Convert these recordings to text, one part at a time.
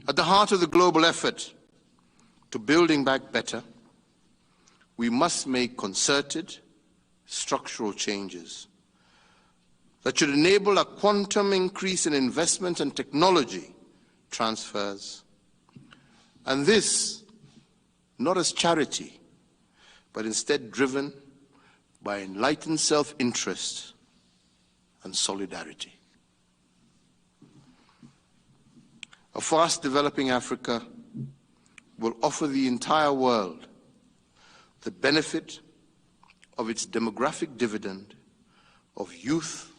At the heart of the global effort to building back better, we must make concerted structural changes that should enable a quantum increase in investment and technology transfers, and this not as charity, but instead driven by enlightened self-interest and solidarity. A fast-developing Africa will offer the entire world the benefit of its demographic dividend of youth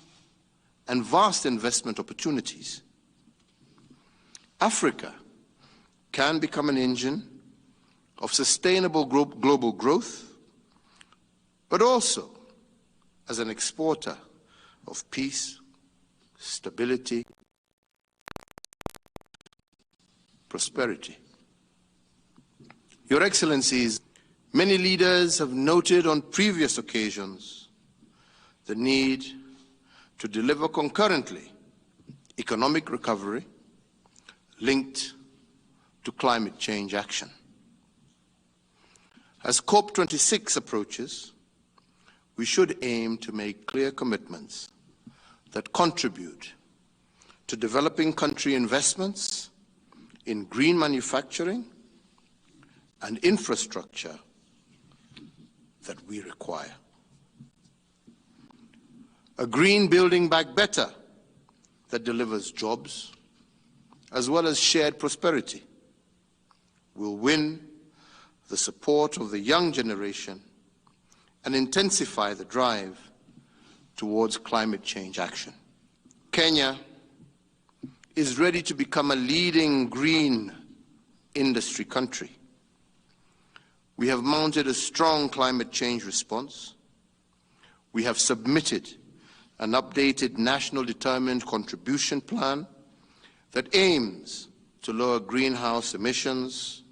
and vast investment opportunities. Africa can become an engine of sustainable global growth, but also as an exporter of peace, stability, prosperity. Your Excellencies, many leaders have noted on previous occasions the need to deliver concurrently economic recovery linked to climate change action. As COP26 approaches, we should aim to make clear commitments that contribute to developing country investments in green manufacturing and infrastructure that we require. A green building back better that delivers jobs as well as shared prosperity will win the support of the young generation and intensify the drive towards climate change action. Kenya is ready to become a leading green industry country. We have mounted a strong climate change response. We have submitted an updated national determined contribution plan that aims to lower greenhouse emissions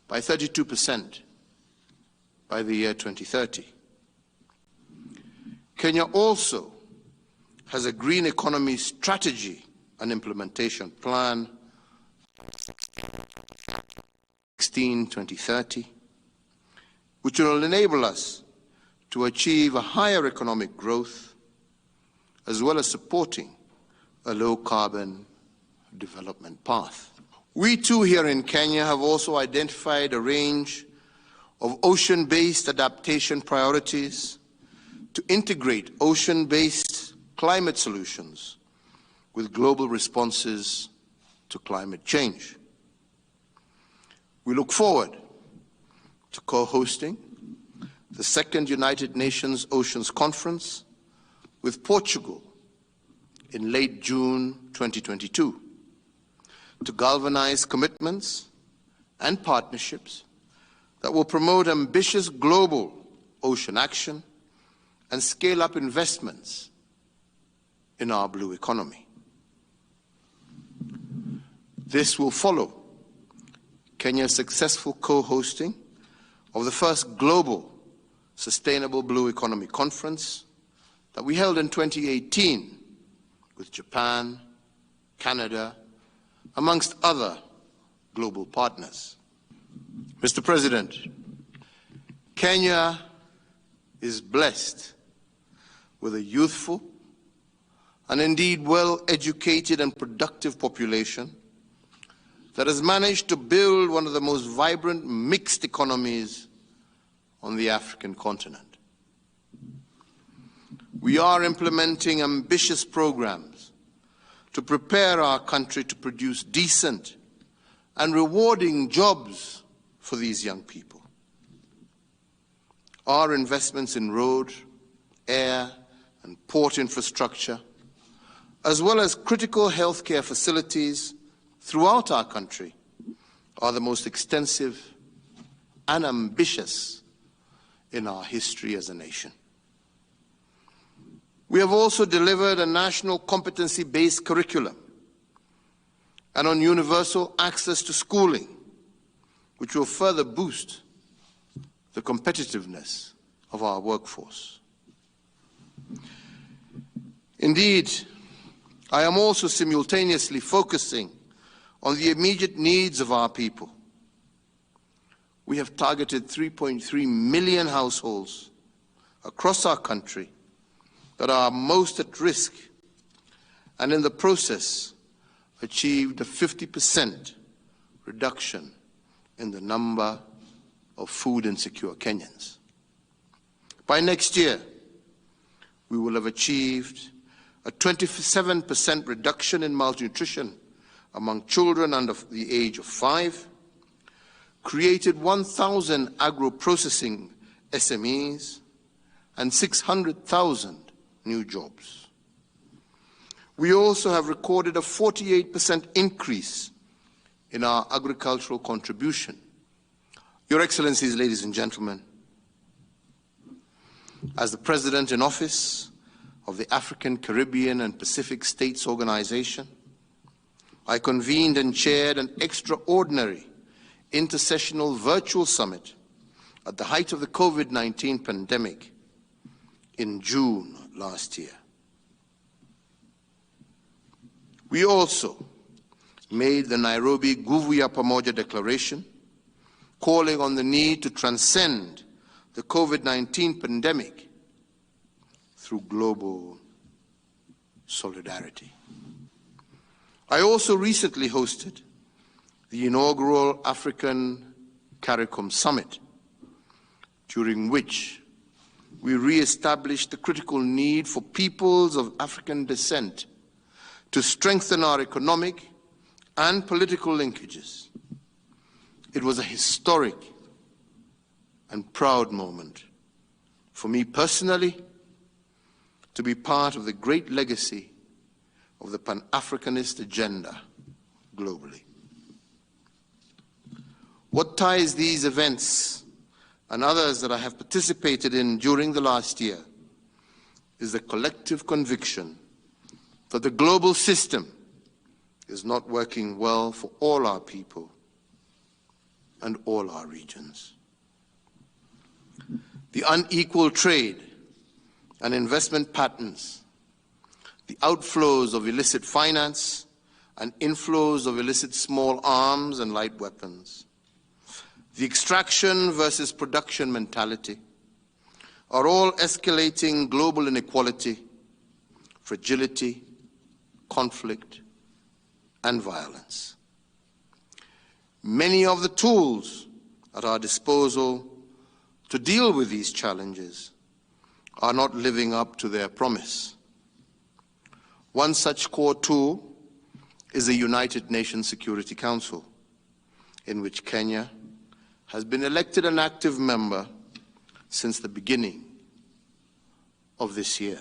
by 32% by the year 2030. Kenya also has a green economy strategy and implementation plan 2016-2030, which will enable us to achieve a higher economic growth as well as supporting a low-carbon development path. We too here in Kenya have also identified a range of ocean-based adaptation priorities to integrate ocean-based climate solutions with global responses to climate change. We look forward to co-hosting the second United Nations Oceans Conference with Portugal in late June 2022 to galvanize commitments and partnerships that will promote ambitious global ocean action and scale up investments in our blue economy. This will follow Kenya's successful co-hosting of the first global Sustainable Blue Economy Conference that we held in 2018 with Japan, Canada, amongst other global partners. Mr. President, Kenya is blessed with a youthful and indeed well-educated and productive population that has managed to build one of the most vibrant mixed economies on the African continent. We are implementing ambitious programs to prepare our country to produce decent and rewarding jobs for these young people. Our investments in road, air, and port infrastructure, as well as critical healthcare facilities throughout our country, are the most extensive and ambitious in our history as a nation. We have also delivered a national competency-based curriculum and on universal access to schooling, which will further boost the competitiveness of our workforce. Indeed, I am also simultaneously focusing on the immediate needs of our people. We have targeted 3.3 million households across our country that are most at risk, and in the process achieved a 50% reduction in the number of food insecure Kenyans. By next year, we will have achieved a 27% reduction in malnutrition among children under the age of 5, created 1,000 agro-processing SMEs, and 600,000 new jobs. We also have recorded a 48% increase in our agricultural contribution. Your Excellencies, ladies and gentlemen, as the President in office of the African, Caribbean, and Pacific States Organization, I convened and chaired an extraordinary intersessional virtual summit at the height of the COVID-19 pandemic in June last year. We also made the Nairobi Nguvu ya Pamoja Declaration, calling on the need to transcend the COVID-19 pandemic through global solidarity. I also recently hosted the inaugural African CARICOM Summit, during which we re-established the critical need for peoples of African descent to strengthen our economic and political linkages. It was a historic and proud moment for me personally to be part of the great legacy of the Pan-Africanist agenda globally. What ties these events and others that I have participated in during the last year is the collective conviction that the global system is not working well for all our people and all our regions. The unequal trade and investment patterns, the outflows of illicit finance and inflows of illicit small arms and light weapons, the extraction versus production mentality are all escalating global inequality, fragility, conflict, and violence. Many of the tools at our disposal to deal with these challenges are not living up to their promise. One such core tool is the United Nations Security Council, in which Kenya has been elected an active member since the beginning of this year.